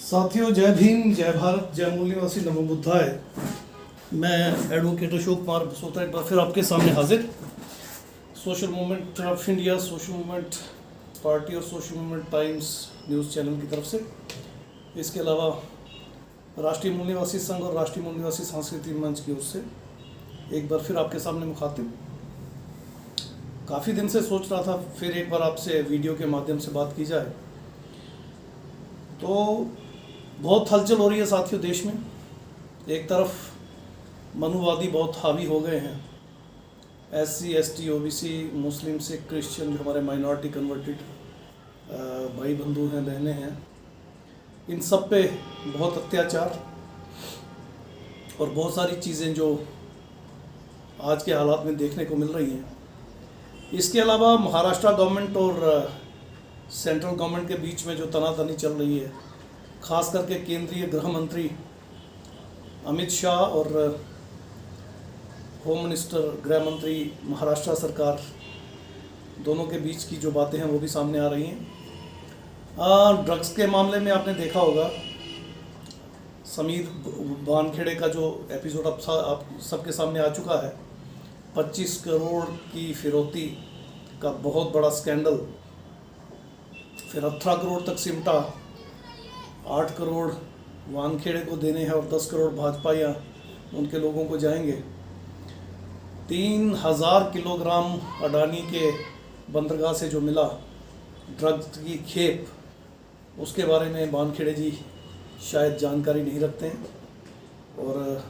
साथियों, जय भीम, जय भारत, जय मूल्यवासी, नमो बुद्धाय। मैं एडवोकेट अशोक कुमार बसोता एक बार फिर आपके सामने हाजिर। Social movement of India, social movement party और social movement Times news channel की तरफ से, इसके अलावा राष्ट्रीय मूल्यवासी संघ और राष्ट्रीय मूल्यवासी सांस्कृतिक मंच की ओर से एक बार फिर आपके सामने मुखातिब। काफ़ी दिन से सोच रहा था फिर एक बार आपसे वीडियो के माध्यम से बात की जाए। तो बहुत हलचल हो रही है साथियों देश में। एक तरफ मनुवादी बहुत हावी हो गए हैं, SC, ST, OBC, मुस्लिम, सिख, क्रिश्चियन, जो हमारे माइनॉरिटी कन्वर्टेड भाई बंधु हैं, बहनें हैं, इन सब पे बहुत अत्याचार और बहुत सारी चीज़ें जो आज के हालात में देखने को मिल रही हैं। इसके अलावा महाराष्ट्र गवर्नमेंट और सेंट्रल गवर्नमेंट के बीच में जो तनातनी चल रही है, ख़ास करके केंद्रीय गृह मंत्री अमित शाह और होम मिनिस्टर, गृह मंत्री महाराष्ट्र सरकार, दोनों के बीच की जो बातें हैं वो भी सामने आ रही हैं। ड्रग्स के मामले में आपने देखा होगा, समीर वानखेड़े का जो एपिसोड आप सबके सामने आ चुका है। 25 करोड़ की फिरौती का बहुत बड़ा स्कैंडल, फिर 18 करोड़ तक सिमटा, 8 करोड़ वानखेड़े को देने हैं और 10 करोड़ भाजपा या उनके लोगों को जाएंगे। 3000 किलोग्राम अडानी के बंदरगाह से जो मिला ड्रग्स की खेप, उसके बारे में वानखेड़े जी शायद जानकारी नहीं रखते हैं। और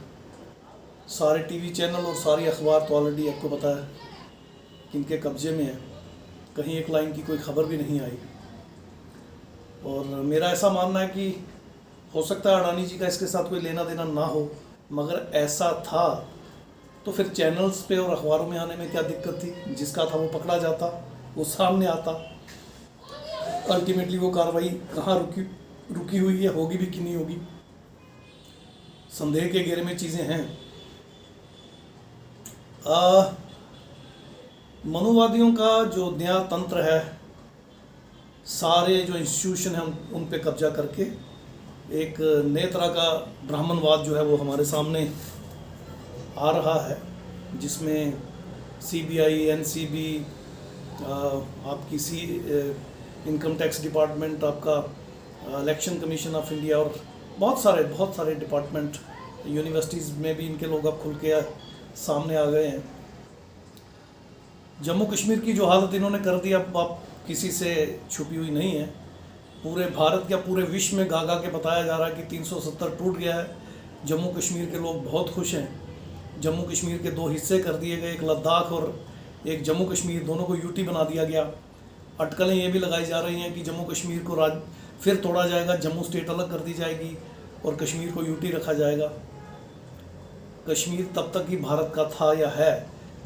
सारे टीवी चैनल और सारी अखबार तो ऑलरेडी आपको पता है कि इनके कब्जे में है, कहीं एक लाइन की कोई खबर भी नहीं आई। और मेरा ऐसा मानना है कि हो सकता है अडानी जी का इसके साथ कोई लेना देना ना हो, मगर ऐसा था तो फिर चैनल्स पे और अखबारों में आने में क्या दिक्कत थी? जिसका था वो पकड़ा जाता, वो सामने आता। अल्टीमेटली वो कार्रवाई कहाँ रुकी हुई है, होगी भी कि नहीं होगी, संदेह के घेरे में चीज़ें हैं। मनुवादियों का जो न्याय तंत्र है, सारे जो इंस्टीट्यूशन हैं उन पे कब्जा करके एक नए तरह का ब्राह्मणवाद जो है वो हमारे सामने आ रहा है, जिसमें CBI, NCB, आपकी इनकम टैक्स डिपार्टमेंट, आपका इलेक्शन कमीशन ऑफ इंडिया और बहुत सारे डिपार्टमेंट, यूनिवर्सिटीज़ में भी इनके लोग अब खुल के सामने आ गए हैं। जम्मू कश्मीर की जो हालत इन्होंने कर दी, अब आप किसी से छुपी हुई नहीं है। पूरे भारत या पूरे विश्व में गा के बताया जा रहा है कि 370 टूट गया है। जम्मू कश्मीर के लोग बहुत खुश हैं। जम्मू कश्मीर के 2 हिस्से कर दिए गए, एक लद्दाख और एक जम्मू कश्मीर, दोनों को UT बना दिया गया। अटकलें ये भी लगाई जा रही हैं कि जम्मू कश्मीर को फिर तोड़ा जाएगा, जम्मू स्टेट अलग कर दी जाएगी और कश्मीर को UT रखा जाएगा। कश्मीर तब तक ही भारत का था या है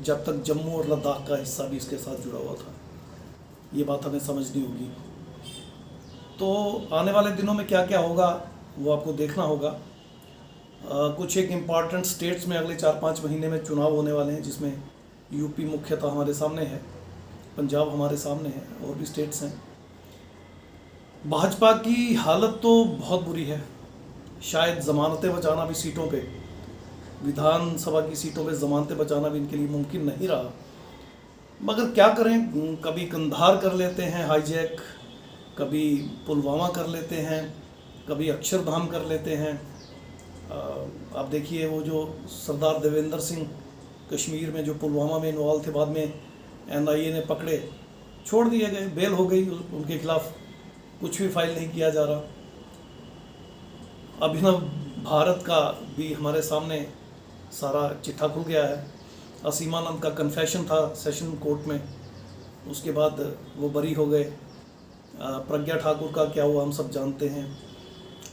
जब तक जम्मू और लद्दाख का हिस्सा भी इसके साथ जुड़ा हुआ था। ये बात हमें समझनी होगी। तो आने वाले दिनों में क्या क्या होगा वो आपको देखना होगा। कुछ एक इम्पॉर्टेंट स्टेट्स में अगले 4-5 महीने में चुनाव होने वाले हैं, जिसमें UP मुख्यतः हमारे सामने है, पंजाब हमारे सामने है और भी स्टेट्स हैं। भाजपा की हालत तो बहुत बुरी है। शायद ज़मानतें बचाना भी सीटों पे, विधानसभा की सीटों पे ज़मानतें बचाना भी इनके लिए मुमकिन नहीं रहा। मगर क्या करें, कभी कंधार कर लेते हैं हाईजैक, कभी पुलवामा कर लेते हैं, कभी अक्षरधाम कर लेते हैं। आप देखिए वो जो सरदार देवेंद्र सिंह कश्मीर में जो पुलवामा में इन्वॉल्व थे, बाद में NIA ने पकड़े, छोड़ दिए गए, बेल हो गई, उनके खिलाफ कुछ भी फाइल नहीं किया जा रहा। अभिनव भारत का भी हमारे सामने सारा चिट्ठा खुल गया है। असीमानंद का कन्फेशन था सेशन कोर्ट में, उसके बाद वो बरी हो गए। प्रज्ञा ठाकुर का क्या हुआ हम सब जानते हैं।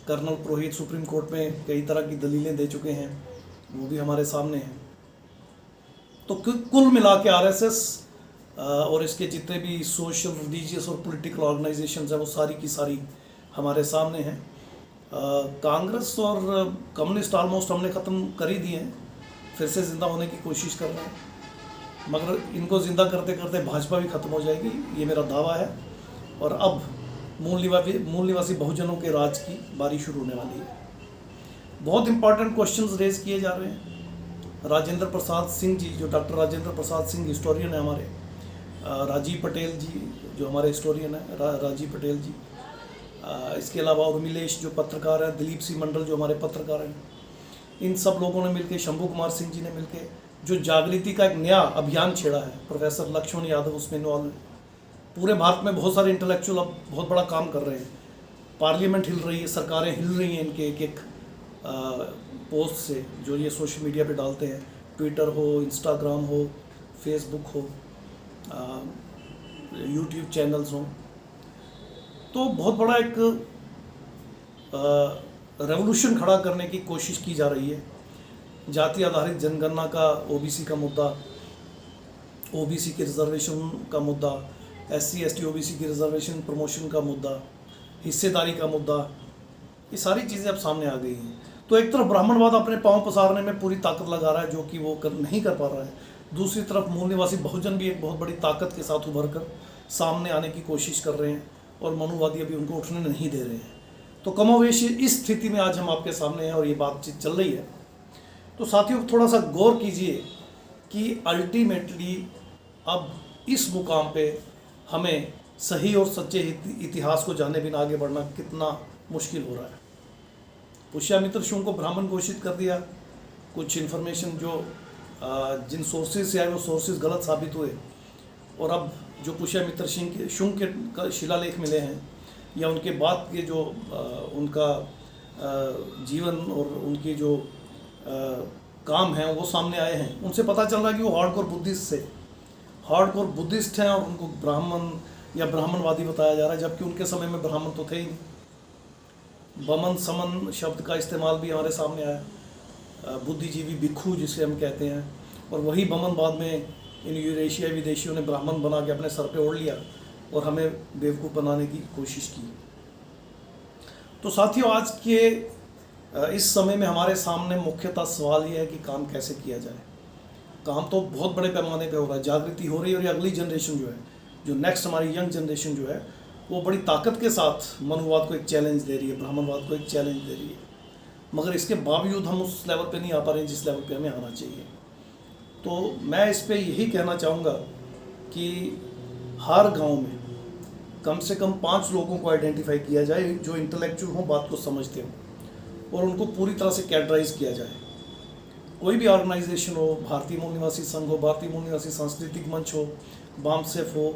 कर्नल पुरोहित सुप्रीम कोर्ट में कई तरह की दलीलें दे चुके हैं, वो भी हमारे सामने हैं। तो कुल मिला के RSS और इसके जितने भी सोशल, रिलीजियस और पॉलिटिकल ऑर्गेनाइजेशंस हैं वो सारी की सारी हमारे सामने हैं। कांग्रेस और कम्युनिस्ट ऑलमोस्ट हमने ख़त्म कर ही दिए हैं, फिर से ज़िंदा होने की कोशिश कर रहे हैं, मगर इनको ज़िंदा करते करते भाजपा भी ख़त्म हो जाएगी, ये मेरा दावा है। और अब मूल निवासी बहुजनों के राज की बारी शुरू होने वाली है। बहुत इंपॉर्टेंट क्वेश्चंस रेज किए जा रहे हैं। राजेंद्र प्रसाद सिंह जी, जो डॉक्टर राजेंद्र प्रसाद सिंह हिस्टोरियन है हमारे, राजीव पटेल जी जो हमारे हिस्टोरियन है, राजीव पटेल जी, इसके अलावा उर्मिलेश जो पत्रकार हैं, दिलीप सिंह मंडल जो हमारे पत्रकार हैं, इन सब लोगों ने मिलकर, शंभू कुमार सिंह जी ने मिलकर जो जागृति का एक नया अभियान छेड़ा है, प्रोफेसर लक्ष्मण यादव उसमें इन्वॉल्व है। पूरे भारत में बहुत सारे इंटेलेक्चुअल अब बहुत बड़ा काम कर रहे हैं। पार्लियामेंट हिल रही है, सरकारें हिल रही हैं इनके एक एक पोस्ट से जो ये सोशल मीडिया पे डालते हैं, ट्विटर हो, इंस्टाग्राम हो, फेसबुक हो, यूट्यूब चैनल्स हो। तो बहुत बड़ा एक रेवोल्यूशन खड़ा करने की कोशिश की जा रही है। जाति आधारित जनगणना का, ओबीसी का मुद्दा, ओबीसी के रिजर्वेशन का मुद्दा, एससी एसटी ओबीसी की रिजर्वेशन प्रमोशन का मुद्दा, हिस्सेदारी का मुद्दा, ये सारी चीज़ें अब सामने आ गई हैं। तो एक तरफ ब्राह्मणवाद अपने पांव पसारने में पूरी ताकत लगा रहा है, जो कि वो नहीं कर पा रहा है। दूसरी तरफ मूल निवासी बहुजन भी एक बहुत बड़ी ताकत के साथ उभर कर सामने आने की कोशिश कर रहे हैं, और मनुवादी अभी उनको उठने नहीं दे रहे हैं। तो कमोवेश इस स्थिति में आज हम आपके सामने हैं और ये बातचीत चल रही है। तो साथियों, थोड़ा सा गौर कीजिए कि अल्टीमेटली अब इस मुकाम पे हमें सही और सच्चे इतिहास को जाने बिना आगे बढ़ना कितना मुश्किल हो रहा है। पुष्यमित्र शुंग को ब्राह्मण घोषित कर दिया। कुछ इन्फॉर्मेशन जो जिन सोर्सेज से आए वो सोर्सेज गलत साबित हुए, और अब जो पुष्यमित्र शुंग के शिलालेख मिले हैं या उनके बाद के जो उनका जीवन और उनके जो काम हैं वो सामने आए हैं, उनसे पता चल रहा है कि वो हार्डकोर बुद्धिस्ट हैं और उनको ब्राह्मण या ब्राह्मणवादी बताया जा रहा है, जबकि उनके समय में ब्राह्मण तो थे ही नहीं। बमन समन शब्द का इस्तेमाल भी हमारे सामने आया, बुद्धिजीवी भिक्षु जिसे हम कहते हैं, और वही बमन बाद में इन यूरेशियाई विदेशियों ने ब्राह्मण बना के अपने सर पे ओढ़ लिया और हमें बेवकूफ़ बनाने की कोशिश की। तो साथियों, आज के इस समय में हमारे सामने मुख्यतः सवाल ये है कि काम कैसे किया जाए। काम तो बहुत बड़े पैमाने पे हो रहा है, जागृति हो रही है, और ये अगली जनरेशन जो है, जो नेक्स्ट हमारी यंग जनरेशन जो है, वो बड़ी ताकत के साथ मनुवाद को एक चैलेंज दे रही है, ब्राह्मणवाद को एक चैलेंज दे रही है। मगर इसके बावजूद हम उस लेवल पे नहीं आ पा रहे हैं जिस लेवल पे हमें आना चाहिए। तो मैं इस पे यही कहना चाहूँगा कि हर गांव में कम से कम 5 लोगों को आइडेंटिफाई किया जाए जो इंटेलेक्चुअल हों, बात को समझते हों, और उनको पूरी तरह से कैटराइज किया जाए। कोई भी ऑर्गेनाइजेशन हो, भारतीय मूल निवासी संघ हो, भारतीय मूल निवासी सांस्कृतिक मंच हो, बामसेफ हो,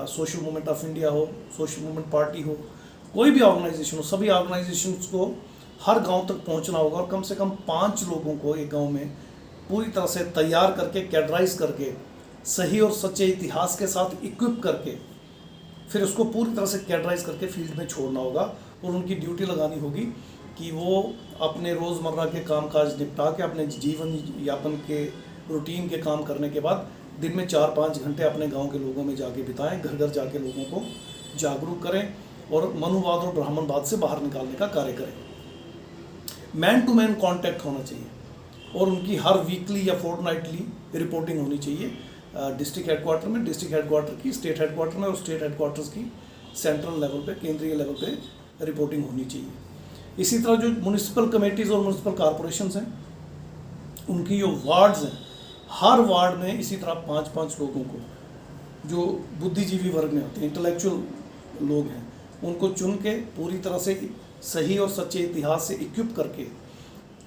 सोशल मूवमेंट ऑफ इंडिया हो, सोशल मूवमेंट पार्टी हो, कोई भी ऑर्गेनाइजेशन हो, सभी ऑर्गेनाइजेशंस को हर गांव तक पहुंचना होगा, और कम से कम 5 लोगों को एक गांव में पूरी तरह से तैयार करके, कैटराइज करके, सही और सच्चे इतिहास के साथ इक्विप करके, फिर उसको पूरी तरह से कैटराइज करके फील्ड में छोड़ना होगा, और उनकी ड्यूटी लगानी होगी कि वो अपने रोज़मर्रा के कामकाज निपटा के, अपने जीवन यापन के रूटीन के काम करने के बाद दिन में 4-5 घंटे अपने गांव के लोगों में जाके बिताएं, घर घर जाके लोगों को जागरूक करें और मनुवाद और ब्राह्मणवाद से बाहर निकालने का कार्य करें। मैन टू मैन कांटेक्ट होना चाहिए, और उनकी हर वीकली या फोर्टनाइटली रिपोर्टिंग होनी चाहिए डिस्ट्रिक्ट हेडक्वार्टर में, डिस्ट्रिक्ट हेडक्वार्टर की स्टेट हेडक्वार्टर में, और स्टेट हेडक्वार्टर्स की सेंट्रल लेवल पे, केंद्रीय लेवल पे रिपोर्टिंग होनी चाहिए। इसी तरह जो म्यूनिसिपल कमेटीज़ और म्यूनिसिपल कॉरपोरेशंस हैं, उनकी जो वार्ड्स हैं, हर वार्ड में इसी तरह 5-5 लोगों को, जो बुद्धिजीवी वर्ग में होते हैं, इंटेलेक्चुअल लोग हैं, उनको चुन के पूरी तरह से सही और सच्चे इतिहास से इक्विप करके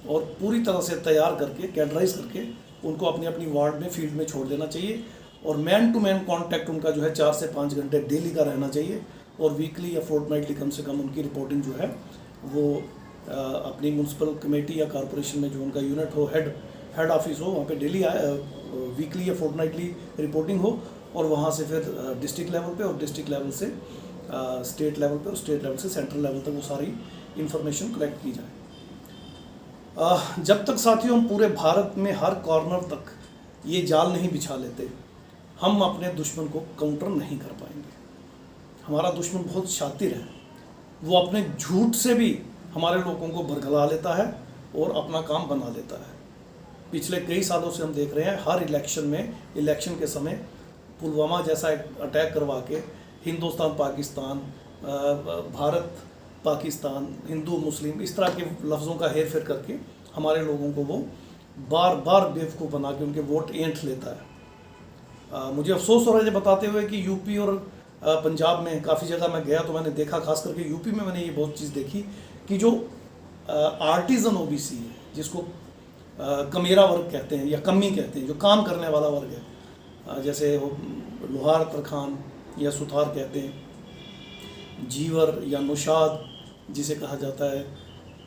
और पूरी तरह से तैयार करके, कैटराइज करके उनको अपनी अपनी वार्ड में, फील्ड में छोड़ देना चाहिए। और मैन टू मैन कांटेक्ट उनका जो है 4 से 5 घंटे डेली का रहना चाहिए, और वीकली या फोर्टनाइटली कम से कम उनकी रिपोर्टिंग जो है वो अपनी म्यूनसिपल कमेटी या कॉरपोरेशन में जो उनका यूनिट हो, हेड ऑफिस हो, वहाँ पे डेली वीकली या फोर्टनाइटली रिपोर्टिंग हो, और वहाँ से फिर डिस्ट्रिक्ट लेवल पे, और डिस्ट्रिक्ट लेवल से स्टेट लेवल पे, और स्टेट लेवल से सेंट्रल लेवल तक वो सारी इन्फॉर्मेशन कलेक्ट की जाए। जब तक साथियों हम पूरे भारत में हर कॉर्नर तक ये जाल नहीं बिछा लेते, हम अपने दुश्मन को काउंटर नहीं कर पाएंगे। हमारा दुश्मन बहुत शातिर है, वो अपने झूठ से भी हमारे लोगों को भरगला लेता है और अपना काम बना लेता है। पिछले कई सालों से हम देख रहे हैं, हर इलेक्शन में, इलेक्शन के समय पुलवामा जैसा अटैक करवा के हिंदुस्तान पाकिस्तान भारत पाकिस्तान, हिंदू मुस्लिम, इस तरह के लफ्ज़ों का हेर फेर करके हमारे लोगों को वो बार बार बेवकूफ़ बना के उनके वोट ऐंठ लेता है। मुझे अफसोस हो रहा है ये बताते हुए कि यूपी और पंजाब में काफ़ी जगह मैं गया तो मैंने देखा, खास करके यूपी में मैंने ये बहुत चीज़ देखी कि जो आर्टिजन ओबीसी है, जिसको कमेरा वर्ग कहते हैं या कमी कहते हैं, जो काम करने वाला वर्ग है, जैसे वो लोहार तरखान या सुथार कहते हैं, जीवर या नुशाद जिसे कहा जाता है,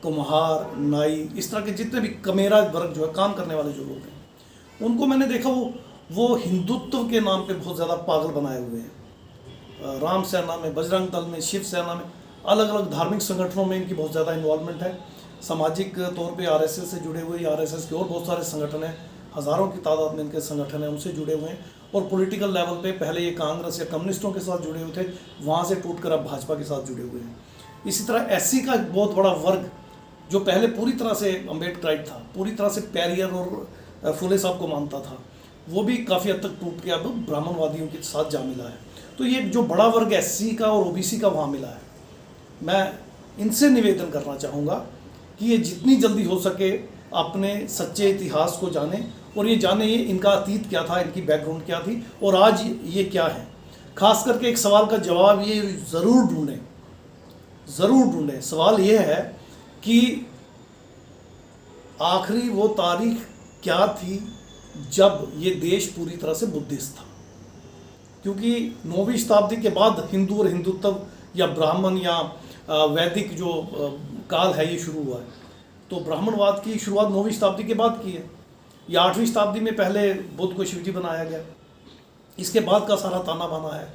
कुम्हार, नाई, इस तरह के जितने भी कमेरा वर्ग जो है, काम करने वाले जो लोग हैं, उनको मैंने देखा वो हिंदुत्व के नाम पे बहुत ज़्यादा पागल बनाए हुए हैं। राम सेना में, बजरंग दल में, शिव सेना में, अलग अलग धार्मिक संगठनों में इनकी बहुत ज़्यादा इन्वॉल्वमेंट है। सामाजिक तौर पे आरएसएस से जुड़े हुए, आरएसएस के और बहुत सारे संगठन हैं, हज़ारों की तादाद में इनके संगठन हैं, उनसे जुड़े हुए हैं। और पॉलिटिकल लेवल पे पहले ये कांग्रेस या कम्युनिस्टों के साथ जुड़े हुए थे, वहाँ से टूटकर अब भाजपा के साथ जुड़े हुए हैं। इसी तरह एससी का एक बहुत बड़ा वर्ग जो पहले पूरी तरह से अम्बेडकराइट था, पूरी तरह से पैरियर और फुले साहब को मानता था, वो भी काफ़ी हद तक टूट के अब ब्राह्मणवादियों के साथ जा मिला है। तो ये जो बड़ा वर्ग एससी का और ओबीसी का वहाँ मिला है, मैं इनसे निवेदन करना चाहूँगा कि ये जितनी जल्दी हो सके अपने सच्चे इतिहास को जाने और ये जाने ये इनका अतीत क्या था, इनकी बैकग्राउंड क्या थी और आज ये क्या है। खास करके एक सवाल का जवाब ये ज़रूर ढूंढें। सवाल ये है कि आखिरी वो तारीख क्या थी जब ये देश पूरी तरह से बुद्धिस्ट था, क्योंकि 9वीं शताब्दी के बाद हिंदू और हिंदुत्व या ब्राह्मण या वैदिक जो काल है ये शुरू हुआ है। तो ब्राह्मणवाद की शुरुआत 9वीं शताब्दी के बाद की है, या 8वीं शताब्दी में पहले बुद्ध को शिवजी बनाया गया, इसके बाद का सारा ताना बाना है।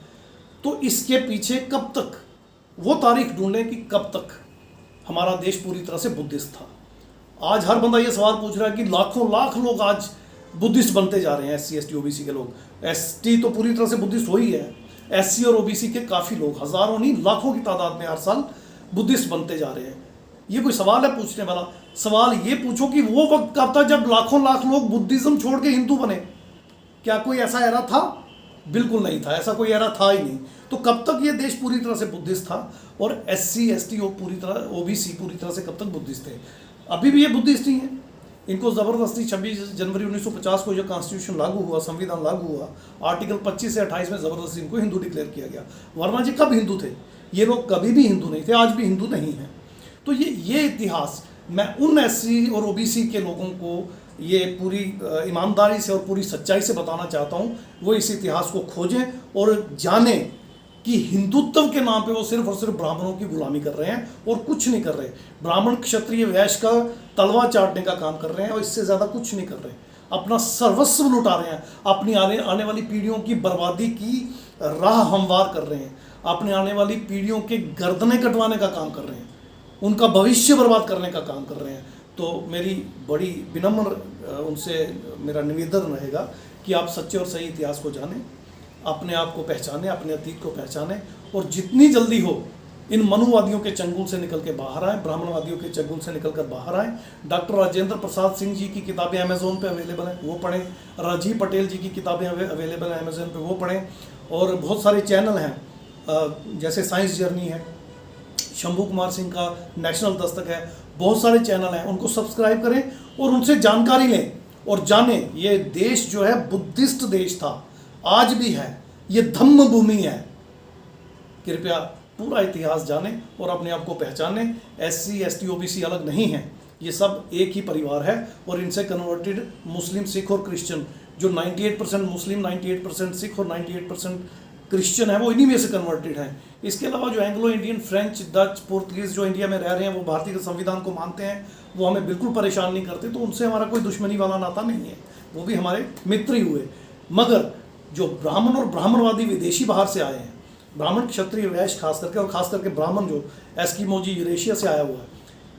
तो इसके पीछे कब तक वो तारीख ढूंढें कि कब तक हमारा देश पूरी तरह से बुद्धिस्ट था। आज हर बंदा ये सवाल पूछ रहा है कि लाखों लाख लोग आज बुद्धिस्ट बनते जा रहे हैं, एससी एसटी ओबीसी के लोग। एसटी तो पूरी तरह से बुद्धिस्ट हो ही है, एससी और ओबीसी के काफ़ी लोग, हज़ारों नहीं लाखों की तादाद में हर साल बुद्धिस्ट बनते जा रहे हैं। ये कोई सवाल है पूछने वाला? सवाल ये पूछो कि वो वक्त कब था जब लाखों लाख लोग बुद्धिज़्म छोड़ के हिंदू बने? क्या कोई ऐसा एरा था? बिल्कुल नहीं था, ऐसा कोई एरा था ही नहीं। तो कब तक ये देश पूरी तरह से बुद्धिस्ट था और एससी एसटी पूरी तरह, ओबीसी पूरी तरह से कब तक बुद्धिस्ट थे? अभी भी ये बुद्धिस्ट ही हैं। इनको ज़बरदस्ती 26 जनवरी 1950 को जो कॉन्स्टिट्यूशन लागू हुआ, संविधान लागू हुआ, आर्टिकल 25 से 28 में ज़बरदस्ती इनको हिंदू डिक्लेयर किया गया। वरना जी कब हिंदू थे? ये लोग कभी भी हिंदू नहीं थे, आज भी हिंदू नहीं हैं। तो ये इतिहास मैं उन एससी और ओबीसी के लोगों को ये पूरी ईमानदारी से और पूरी सच्चाई से बताना चाहता हूँ, वो इस इतिहास को खोजें और जानें कि हिंदुत्व के नाम पे वो सिर्फ और सिर्फ ब्राह्मणों की गुलामी कर रहे हैं और कुछ नहीं कर रहे। ब्राह्मण क्षत्रिय वैश्य का तलवा चाटने का काम कर रहे हैं और इससे ज़्यादा कुछ नहीं कर रहे। अपना सर्वस्व लुटा रहे हैं, अपनी आने वाली पीढ़ियों की बर्बादी की राह हमवार कर रहे हैं, अपने आने वाली पीढ़ियों के गर्दनें कटवाने का काम कर रहे हैं, उनका भविष्य बर्बाद करने का काम कर रहे हैं। तो मेरी बड़ी विनम्र उनसे मेरा निवेदन रहेगा कि आप सच्चे और सही इतिहास को जानें, अपने आप को पहचानें, अपने अतीत को पहचानें और जितनी जल्दी हो इन मनुवादियों के चंगुल से निकल के बाहर आएँ, ब्राह्मणवादियों के चंगुल से निकल कर बाहर आएँ। डॉक्टर राजेंद्र प्रसाद सिंह जी की किताबें अमेज़ोन पे अवेलेबल हैं, वो पढ़ें। राजीव पटेल जी की किताबें अवेलेबल हैं अमेज़ोन पे, वो पढ़ें। और बहुत सारे चैनल हैं, जैसे साइंस जर्नी है, शंभू कुमार सिंह का नेशनल दस्तक है, बहुत सारे चैनल हैं, उनको सब्सक्राइब करें और उनसे जानकारी लें और जानें ये देश जो है बुद्धिस्ट देश था, आज भी है, ये धम्म भूमि है। कृपया पूरा इतिहास जानें और अपने आप को पहचानें। एससी एसटी ओबीसी अलग नहीं हैं, ये सब एक ही परिवार है और इनसे कन्वर्टेड मुस्लिम, सिख और क्रिश्चियन, जो 98% मुस्लिम, 98% सिख और 98% क्रिश्चियन है, वो इन्हीं में से कन्वर्टेड हैं। इसके अलावा जो Anglo Indian, French, Dutch, Portuguese जो इंडिया में रह रहे हैं, वो भारतीय संविधान को मानते हैं, वो हमें बिल्कुल परेशान नहीं करते, तो उनसे हमारा कोई दुश्मनी वाला नाता नहीं है, वो भी हमारे मित्र ही हुए। मगर जो ब्राह्मण और ब्राह्मणवादी विदेशी बाहर से आए हैं, ब्राह्मण क्षत्रिय वैश्य खास करके, और खास करके ब्राह्मण जो एस्किमोजी यूरेशिया से आया हुआ है,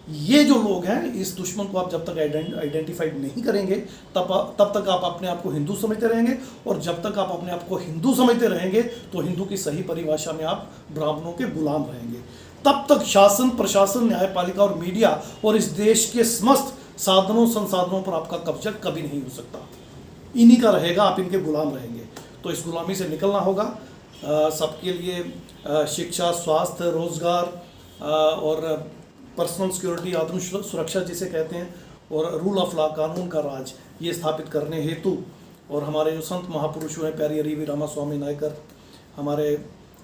ये जो लोग हैं, इस दुश्मन को आप जब तक आइडेंटिफाइड नहीं करेंगे तब तक आप अपने आप को हिंदू समझते रहेंगे, और जब तक आप अपने आप को हिंदू समझते रहेंगे तो हिंदू की सही परिभाषा में आप ब्राह्मणों के गुलाम रहेंगे। तब तक शासन, प्रशासन, न्यायपालिका और मीडिया और इस देश के समस्त साधनों संसाधनों पर आपका कब्जा कभी नहीं हो सकता। इन्हीं का रहेगा, आप इनके गुलाम रहेंगे। तो इस गुलामी से निकलना होगा। सबके लिए शिक्षा, स्वास्थ्य, रोजगार और पर्सनल सिक्योरिटी, आत्म सुरक्षा जिसे कहते हैं, और रूल ऑफ लॉ, कानून का राज, ये स्थापित करने हेतु, और हमारे जो संत महापुरुष हुए प्यारी वी रामास्वामी नायकर, हमारे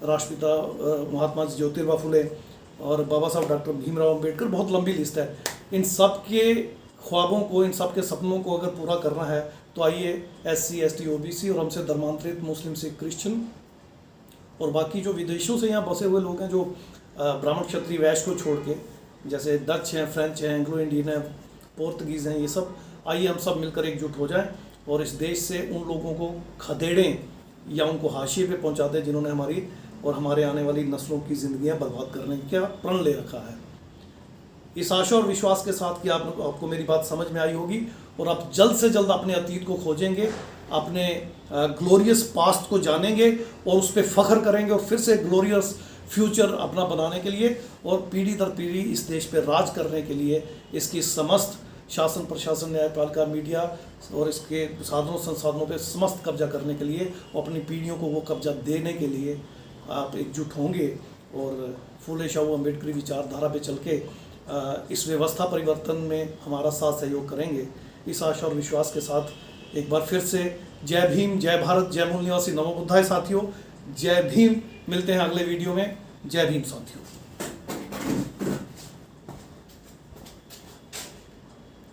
राष्ट्रपिता महात्मा ज्योतिबा फुले और बाबा साहब डॉक्टर भीमराव अंबेडकर, बहुत लंबी लिस्ट है। इन सब के ख्वाबों को, इन सब के सपनों को अगर पूरा करना है तो आइए SC, ST, OBC और हमसे धर्मांतरित मुस्लिम, सिख, क्रिश्चियन और बाकी जो विदेशों से यहाँ बसे हुए लोग हैं, जो ब्राह्मण, क्षत्रिय, वैश्य को छोड़ के, जैसे डच हैं, फ्रेंच हैं, एंग्लो इंडियन हैं, पोर्तुगीज़ हैं, ये सब, आइए हम सब मिलकर एकजुट हो जाएं और इस देश से उन लोगों को खदेड़ें या उनको हाशिए पे पहुंचा दें जिन्होंने हमारी और हमारे आने वाली नस्लों की ज़िंदगियां बर्बाद करने का प्रण ले रखा है। इस आशा और विश्वास के साथ कि आपको मेरी बात समझ में आई होगी और आप जल्द से जल्द अपने अतीत को खोजेंगे, अपने ग्लोरियस पास्ट को जानेंगे और उस पर फ़ख्र करेंगे और फिर से ग्लोरियस फ्यूचर अपना बनाने के लिए और पीढ़ी दर पीढ़ी इस देश पर राज करने के लिए इसकी समस्त शासन, प्रशासन, न्यायपालिका, मीडिया और इसके साधनों संसाधनों पर समस्त कब्जा करने के लिए और अपनी पीढ़ियों को वो कब्जा देने के लिए आप एकजुट होंगे और फूले शाहू अम्बेडकरी विचारधारा पे चल के इस व्यवस्था परिवर्तन में हमारा साथ सहयोग करेंगे। इस आशा और विश्वास के साथ एक बार फिर से जय भीम, जय भारत, जय मूल निवासी, नमो बुद्धाय साथियों, जय भीम। मिलते हैं अगले वीडियो में। जय भीम साथियों।